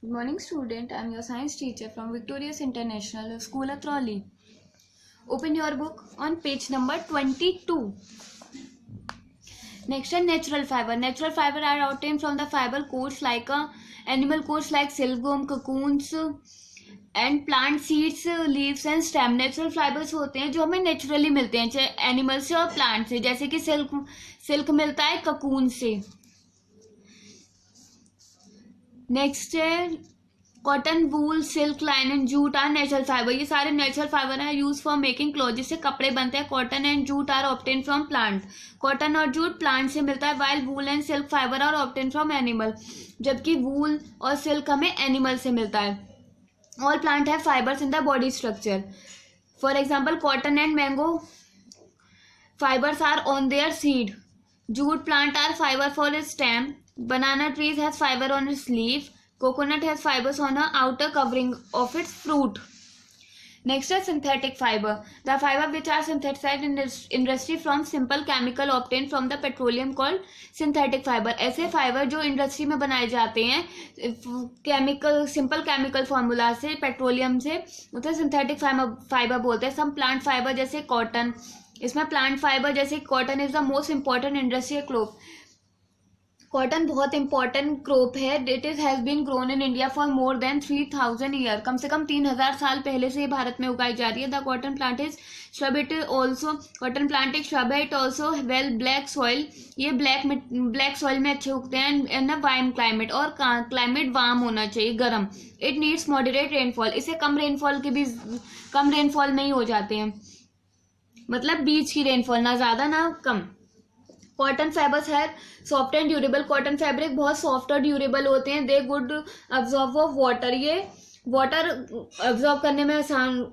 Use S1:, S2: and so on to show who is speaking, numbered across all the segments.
S1: Good morning, student. I am your science teacher from Victorious International School at Raleigh. Open your book on page number 22. Next are natural fiber. Natural fiber are obtained from the fiber coats like animal coats like silkworm, cocoons and plant seeds, leaves and stem. Natural fibres होते हैं जो हमें naturally मिलते हैं, चाहे animal से और plant से, जैसे कि सिल्क मिलता है ककून से. नेक्स्ट है cotton, wool, silk, linen, jute are natural fibre. ये सारे नेचुरल फाइबर है यूज फॉर मेकिंग क्लॉथ, जिससे कपड़े बनते हैं. Cotton and jute are obtain from plant. Cotton और जूट प्लांट से मिलता है. While wool and silk fibre are obtain from animal, जबकि वूल और सिल्क हमें एनिमल से मिलता है. All plant have fibres in the body structure. For example cotton and mango fibers are on their seed. Jute plant are fiber for its stem. Banana trees has fiber on its leaf. Coconut has fibers on the outer covering of its fruit. Next is synthetic fiber. The fiber which are synthesized in this industry from simple chemical obtained from the petroleum called synthetic fiber. ऐसे fibre जो industry में बनाए जाते हैं chemical, simple chemical formula से, petroleum से, उसे synthetic fibre बोलते हैं. सम प्लांट फाइबर जैसे कॉटन, इसमें प्लांट फाइबर जैसे cotton is the most important industrial crop. Cotton बहुत इंपॉर्टेंट क्रॉप है. It is has been grown in India for more than 3000 year. कम से कम 3000 साल पहले से भारत में उगाई जा रही है. The cotton plant is shrub. It is also cotton plant एक श्रब है. It also well black soil. ये ब्लैक सॉइल में अच्छे उगते हैं. इन वार्म क्लाइमेट, और क्लाइमेट वार्म होना चाहिए, गर्म. It needs moderate rainfall. इसे कम रेनफॉल में ही हो जाते हैं, मतलब बीच की रेनफॉल, ना ज्यादा ना कम. कॉटन फाइबर्स है soft and durable. Cotton fabric बहुत सॉफ्ट और ड्यूरेबल होते हैं. They good absorb of water. ये वाटर अब्जॉर्ब करने में आसान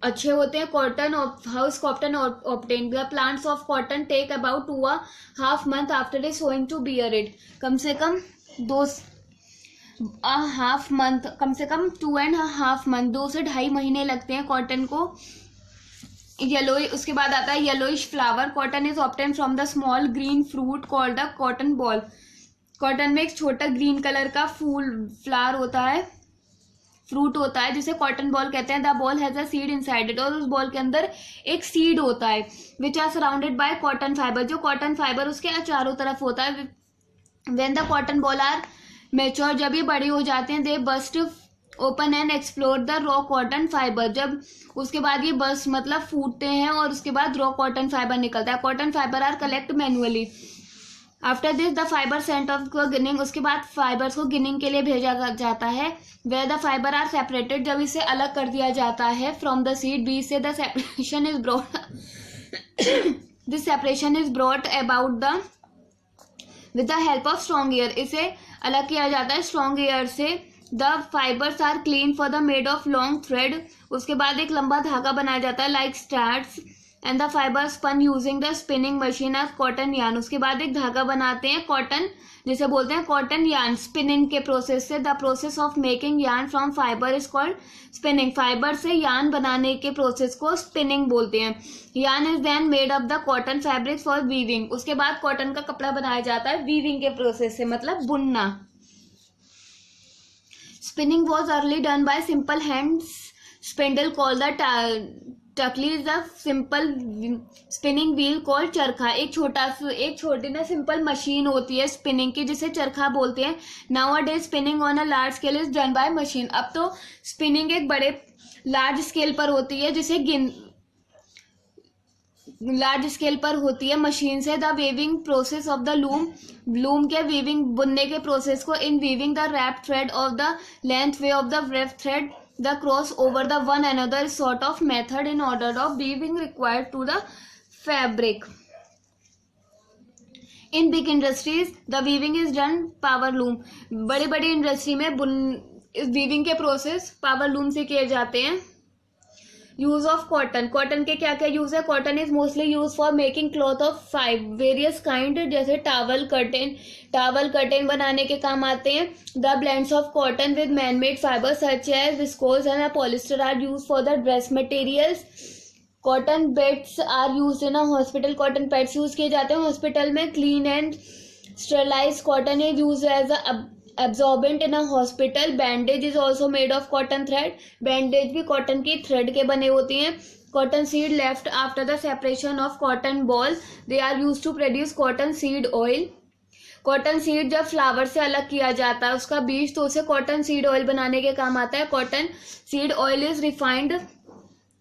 S1: अच्छे होते हैं. Cotton house cotton obtain. The plants of cotton take about 2.5 months after it sowing to bear it. कम से कम 2.5 month, कम से कम 2.5 month, 2 से 2.5 महीने लगते हैं कॉटन को. येलो, उसके बाद आता है yellowish flower. Cotton is obtain from the small green fruit called the cotton ball. Cotton में एक छोटा ग्रीन कलर का फ्लावर होता है, फ्रूट होता है, जिसे कॉटन बॉल कहते हैं. The ball has a seed inside it. और उस बॉल के अंदर एक सीड होता है. Which are surrounded by cotton fibre. जो कॉटन फाइबर उसके चारों तरफ होता है. When the cotton ball are mature, जब ये बड़े हो जाते हैं, they burst open and explore the raw cotton fibre. जब उसके बाद ये बस मतलब फूटते हैं और उसके बाद रॉ कॉटन फाइबर निकलता है. Cotton fibre are collect manually. After this the fibre sent of ginning. उसके बाद फाइबर्स को गिनिंग के लिए भेजा जाता है. Where the fibre are separated. जब इसे अलग कर दिया जाता है फ्रॉम द सीड, बीज से, the separation is brought. This separation is brought about the with the help of strong air. इसे अलग किया जाता है स्ट्रॉन्ग एयर से. The fibres are clean for the made of long thread. उसके बाद एक लंबा धागा बनाया जाता है like straits. And the fibre spun using the spinning machine as cotton yarn. उसके बाद एक धागा बनाते हैं कॉटन, जिसे बोलते हैं कॉटन यार्न, स्पिनिंग के प्रोसेस से. The process of making yarn from fibre is called spinning. Fibre से यार्न बनाने के प्रोसेस को स्पिनिंग बोलते हैं. Yarn is then made of the cotton fabric for weaving. उसके बाद कॉटन का कपड़ा बनाया जाता है वीविंग के प्रोसेस से, मतलब बुनना. Spinning was early done by simple hand spindle called the टकली. Is the simple spinning wheel called charkha. एक छोटी ना सिंपल मशीन होती है स्पिनिंग की, जिसे चरखा बोलते हैं. Now a day spinning on a large scale is done by machine. अब तो स्पिनिंग एक बड़े लार्ज स्केल पर होती है, जिसे लार्ज स्केल पर होती है मशीन से. The weaving process of the loom के वीविंग बुनने के प्रोसेस को. In weaving the warp thread of the length way of the warp thread the cross over the one another sort of method in order of weaving required to the fabric. In big industries the weaving is done power loom. बड़ी बड़ी industry में weaving के process power loom से किए जाते हैं. Use of cotton. Cotton के क्या क्या यूज है. Cotton is mostly use for making cloth of various kind, जैसे टावल कर्टेन बनाने के काम आते हैं. The blends of cotton with man made fibre such as viscose and polyester are use for the dress materials. Cotton beds are use in a hospital. Cotton pads use किए जाते हैं hospital में. Clean and sterilise cotton is use as absorbent in a hospital, bandage is also made of cotton thread, bandage भी cotton की thread के बने होती हैं। Cotton seed left after the separation of cotton ball, they are use to produce cotton seed oil. Cotton seed जब flower से अलग किया जाता है उसका बीज, तो उसे कॉटन सीड ऑयल बनाने के काम आता है। Cotton seed oil is refined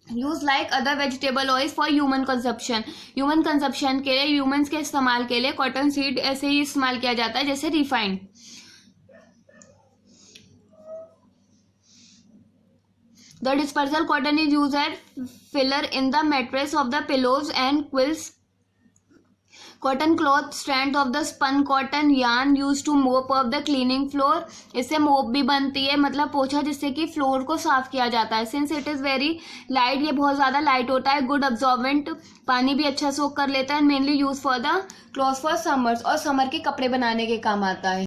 S1: use like other vegetable oil for human consumption, human consumption के लिए, ह्यूमन्स के इस्तेमाल के लिए कॉटन सीड ऐसे ही इस्तेमाल किया जाता है जैसे refined. The dispersal cotton is used as filler in the mattress of the pillows and quilts. Cotton cloth strands of the spun cotton yarn used to mop up the cleaning floor. इससे मोप भी बनती है, मतलब पोछा जिससे कि floor को साफ किया जाता है। Since it is very light, ये बहुत ज़्यादा लाइट होता है। गुड अब्जॉर्बेंट, पानी भी अच्छा सोख कर लेता है। Mainly use for the cloth for summers, और समर के कपड़े बनाने के काम आता है।